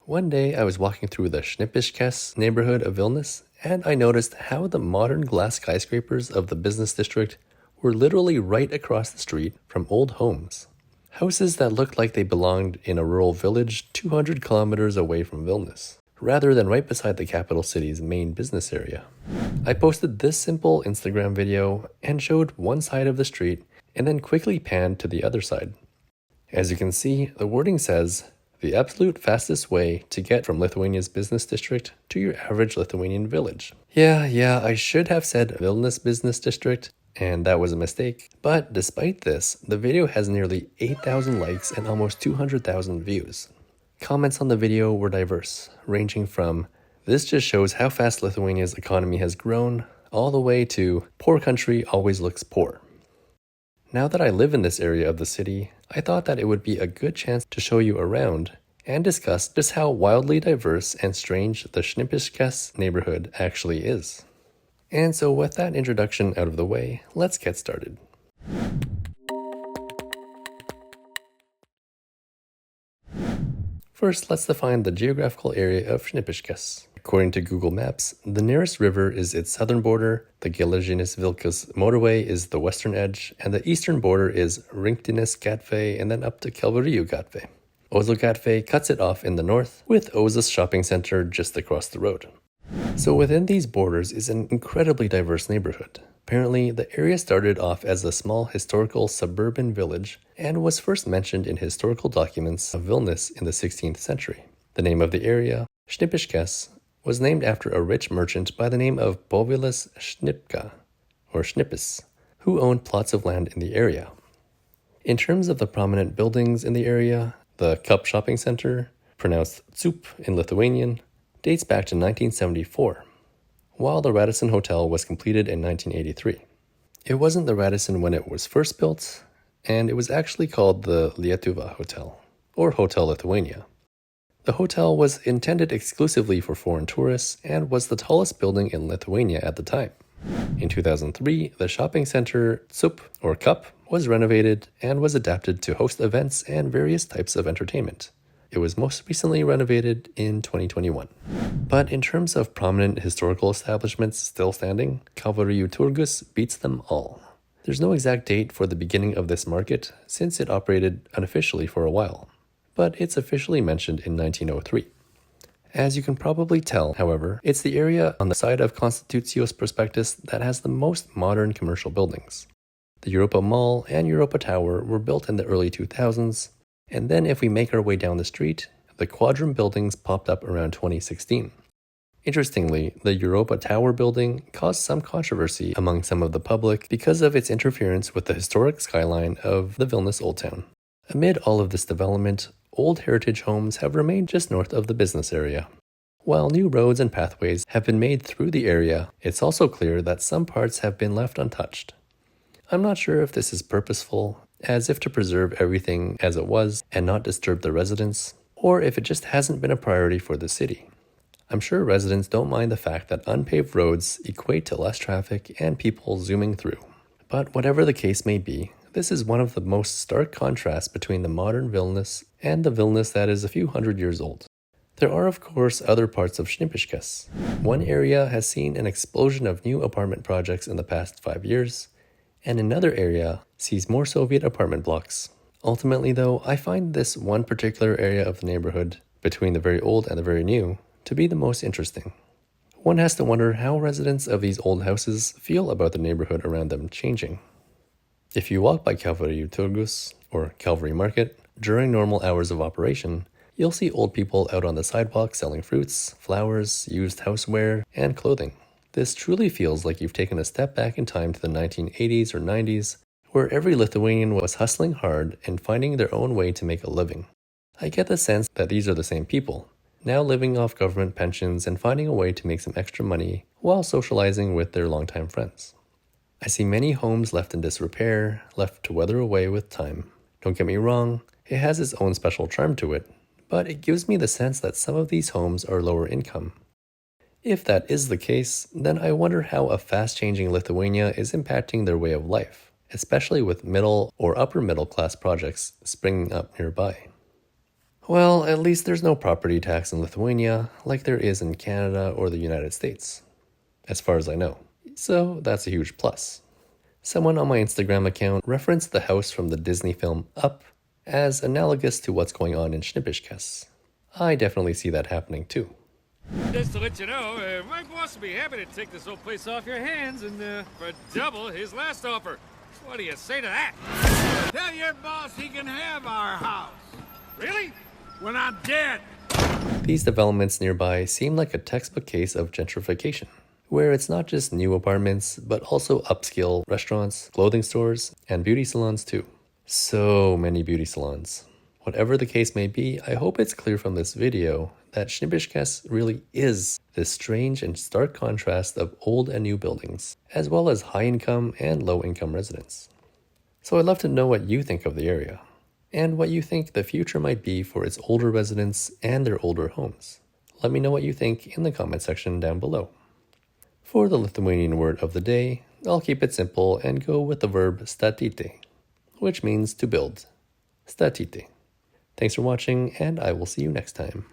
One day I was walking through the Šnipiškės neighborhood of Vilnius, and I noticed how the modern glass skyscrapers of the business district were literally right across the street from old homes. Houses that looked like they belonged in a rural village 200 kilometers away from Vilnius, rather than right beside the capital city's main business area. I posted this simple Instagram video and showed one side of the street and then quickly panned to the other side. As you can see, the wording says, "The absolute fastest way to get from Lithuania's business district to your average Lithuanian village." Yeah, I should have said Vilnius business district, and that was a mistake. But despite this, the video has nearly 8,000 likes and almost 200,000 views. Comments on the video were diverse, ranging from, "This just shows how fast Lithuania's economy has grown," all the way to, "Poor country always looks poor." Now that I live in this area of the city, I thought that it would be a good chance to show you around and discuss just how wildly diverse and strange the Šnipiškės neighborhood actually is. And so with that introduction out of the way, let's get started. First, let's define the geographical area of Šnipiškės. According to Google Maps, the nearest river is its southern border, the Geležinis Vilkas motorway is the western edge, and the eastern border is Rinktinės gatvė and then up to Kalvarijų gatvė. Ozo gatvė cuts it off in the north, with Ozas shopping center just across the road. So within these borders is an incredibly diverse neighborhood. Apparently, the area started off as a small historical suburban village and was first mentioned in historical documents of Vilnius in the 16th century. The name of the area, Šnipiškės, was named after a rich merchant by the name of Povilas Šnipka, or Šnipiš, who owned plots of land in the area. In terms of the prominent buildings in the area, the Cup Shopping Center, pronounced Cup in Lithuanian, dates back to 1974, while the Radisson Hotel was completed in 1983. It wasn't the Radisson when it was first built, and it was actually called the Lietuva Hotel, or Hotel Lithuania. The hotel was intended exclusively for foreign tourists and was the tallest building in Lithuania at the time. In 2003, the shopping center Cup, or Cup, was renovated and was adapted to host events and various types of entertainment. It was most recently renovated in 2021. But in terms of prominent historical establishments still standing, Kalvarijų turgus beats them all. There's no exact date for the beginning of this market, since it operated unofficially for a while, but it's officially mentioned in 1903. As you can probably tell, however, it's the area on the side of Konstitucijos Prospektas that has the most modern commercial buildings. The Europa Mall and Europa Tower were built in the early 2000s, and then if we make our way down the street, the Quadrum buildings popped up around 2016. Interestingly, the Europa Tower building caused some controversy among some of the public because of its interference with the historic skyline of the Vilnius Old Town. Amid all of this development, old heritage homes have remained just north of the business area. While new roads and pathways have been made through the area, it's also clear that some parts have been left untouched. I'm not sure if this is purposeful, as if to preserve everything as it was and not disturb the residents, or if it just hasn't been a priority for the city. I'm sure residents don't mind the fact that unpaved roads equate to less traffic and people zooming through. But whatever the case may be, this is one of the most stark contrasts between the modern Vilnius and the Vilnius that is a few hundred years old. There are of course other parts of Šnipiškės. One area has seen an explosion of new apartment projects in the past 5 years, and another area sees more Soviet apartment blocks. Ultimately though, I find this one particular area of the neighborhood, between the very old and the very new, to be the most interesting. One has to wonder how residents of these old houses feel about the neighborhood around them changing. If you walk by Kalvarijų turgus, or Calvary Market, during normal hours of operation, you'll see old people out on the sidewalk selling fruits, flowers, used houseware, and clothing. This truly feels like you've taken a step back in time to the 1980s or 90s, where every Lithuanian was hustling hard and finding their own way to make a living. I get the sense that these are the same people, now living off government pensions and finding a way to make some extra money while socializing with their longtime friends. I see many homes left in disrepair, left to wither away with time. Don't get me wrong, it has its own special charm to it, but it gives me the sense that some of these homes are lower income. If that is the case, then I wonder how a fast-changing Lithuania is impacting their way of life, especially with middle or upper middle class projects springing up nearby. Well, at least there's no property tax in Lithuania like there is in Canada or the United States, as far as I know. So that's a huge plus. Someone on my Instagram account referenced the house from the Disney film Up as analogous to what's going on in Šnipiškės. I definitely see that happening too. Just to let you know, my boss will be happy to take this whole place off your hands and for double his last offer. What do you say to that? Tell your boss he can have our house. Really? When I'm dead. These developments nearby seem like a textbook case of gentrification, where it's not just new apartments, but also upscale restaurants, clothing stores, and beauty salons too. So many beauty salons. Whatever the case may be, I hope it's clear from this video that Šnipiškės really is this strange and stark contrast of old and new buildings, as well as high-income and low-income residents. So I'd love to know what you think of the area, and what you think the future might be for its older residents and their older homes. Let me know what you think in the comment section down below. For the Lithuanian word of the day, I'll keep it simple and go with the verb statyti, which means to build. Statyti. Thanks for watching, and I will see you next time.